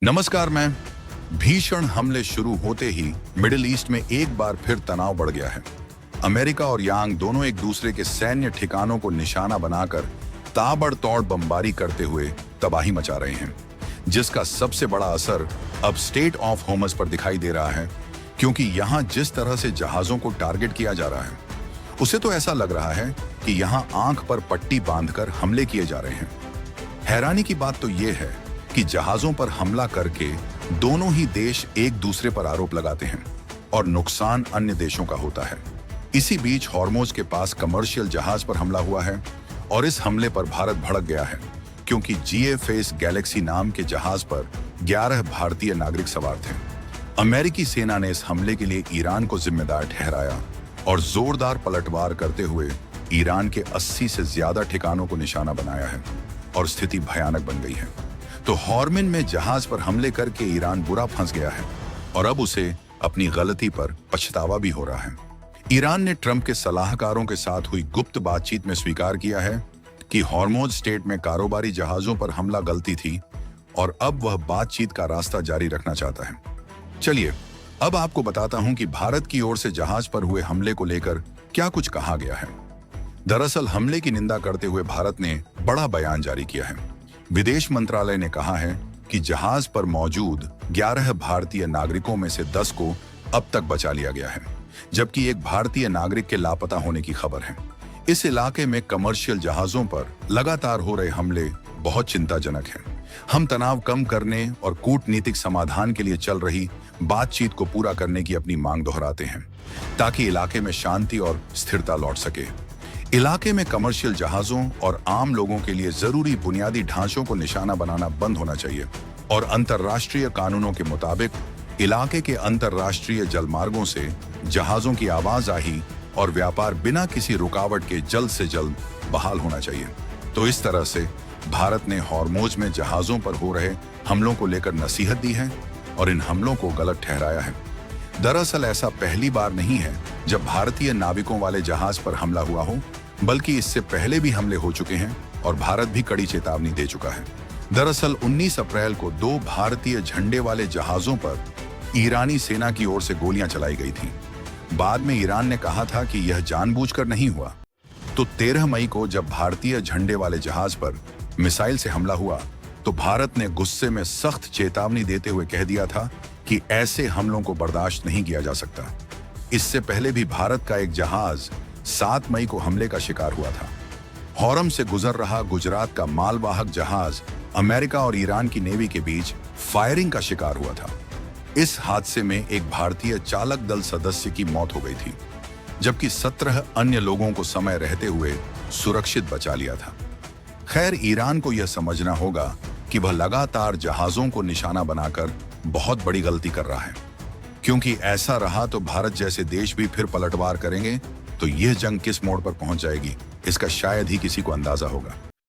नमस्कार मैम। भीषण हमले शुरू होते ही मिडिल ईस्ट में एक बार फिर तनाव बढ़ गया है। अमेरिका और यांग दोनों एक दूसरे के सैन्य ठिकानों को निशाना बनाकर ताबड़तोड़ बमबारी करते हुए तबाही मचा रहे हैं, जिसका सबसे बड़ा असर अब स्टेट ऑफ होमस पर दिखाई दे रहा है। क्योंकि यहाँ जिस तरह से जहाजों को टारगेट किया जा रहा है, उसे तो ऐसा लग रहा है कि यहाँ आंख पर पट्टी बांधकर हमले किए जा रहे हैं। हैरानी की बात तो यह है कि जहाजों पर हमला करके दोनों ही देश एक दूसरे पर आरोप लगाते हैं और नुकसान अन्य देशों का होता है। इसी बीच हॉर्मोज के पास कमर्शियल जहाज पर हमला हुआ है और इस हमले पर भारत भड़क गया है, क्योंकि GFS गैलेक्सी नाम के जहाज पर 11 भारतीय नागरिक सवार थे। अमेरिकी सेना ने इस हमले के लिए ईरान को जिम्मेदार ठहराया और जोरदार पलटवार करते हुए ईरान के 80 से ज्यादा ठिकानों को निशाना बनाया है और स्थिति भयानक बन गई है। तो हॉर्मन में जहाज पर हमले करके ईरान बुरा फंस गया है और अब उसे अपनी गलती पर पछतावा भी हो रहा है। ईरान ने ट्रंप के सलाहकारों के साथ हुई गुप्त बातचीत में स्वीकार किया है कि हॉर्मोज स्टेट में कारोबारी जहाजों पर हमला गलती थी और अब वह बातचीत का रास्ता जारी रखना चाहता है। चलिए अब आपको बताता हूं कि भारत की ओर से जहाज पर हुए हमले को लेकर क्या कुछ कहा गया है। दरअसल हमले की निंदा करते हुए भारत ने बड़ा बयान जारी किया है। विदेश मंत्रालय ने कहा है कि जहाज पर मौजूद 11 भारतीय नागरिकों में से 10 को अब तक बचा लिया गया है, जबकि एक भारतीय नागरिक के लापता होने की खबर है। इस इलाके में कमर्शियल जहाजों पर लगातार हो रहे हमले बहुत चिंताजनक हैं। हम तनाव कम करने और कूटनीतिक समाधान के लिए चल रही बातचीत को पूरा करने की अपनी मांग दोहराते हैं, ताकि इलाके में शांति और स्थिरता लौट सके। इलाके में कमर्शियल जहाजों और आम लोगों के लिए जरूरी बुनियादी ढांचों को निशाना बनाना बंद होना चाहिए और अंतर्राष्ट्रीय कानूनों के मुताबिक इलाके के अंतर्राष्ट्रीय जलमार्गों से जहाजों की आवाजाही और व्यापार बिना किसी रुकावट के जल्द से जल्द बहाल होना चाहिए। तो इस तरह से भारत ने हॉर्मोज में जहाजों पर हो रहे हमलों को लेकर नसीहत दी है और इन हमलों को गलत ठहराया है। दरअसल ऐसा पहली बार नहीं है जब भारतीय नाविकों वाले जहाज पर हमला हुआ हो, बल्कि इससे पहले भी हमले हो चुके हैं और भारत भी कड़ी चेतावनी दे चुका है। दरअसल 19 अप्रैल को 2 भारतीय झंडे वाले जहाजों पर ईरानी सेना की ओर से गोलियां चलाई गई थीं। बाद में ईरान ने कहा था कि यह जानबूझकर नहीं हुआ। तो 13 मई को जब भारतीय झंडे वाले जहाज पर मिसाइल से हमला हुआ, तो भारत ने गुस्से में सख्त चेतावनी देते हुए कह दिया था कि ऐसे हमलों को बर्दाश्त नहीं किया जा सकता। इससे पहले भी भारत का एक जहाज 7 मई को हमले का शिकार हुआ था। हॉर्म से गुजर रहा गुजरात का मालवाहक जहाज अमेरिका और ईरान की नेवी के बीच फायरिंग का शिकार हुआ था। इस हादसे में एक भारतीय चालक दल सदस्य की मौत हो गई थी, जबकि 17 अन्य लोगों को समय रहते हुए सुरक्षित बचा लिया था। खैर, ईरान को यह समझना होगा कि वह लगातार जहाजों को निशाना बनाकर बहुत बड़ी गलती कर रहा है, क्योंकि ऐसा रहा तो भारत जैसे देश भी फिर पलटवार करेंगे। तो यह जंग किस मोड़ पर पहुंच जाएगी, इसका शायद ही किसी को अंदाजा होगा।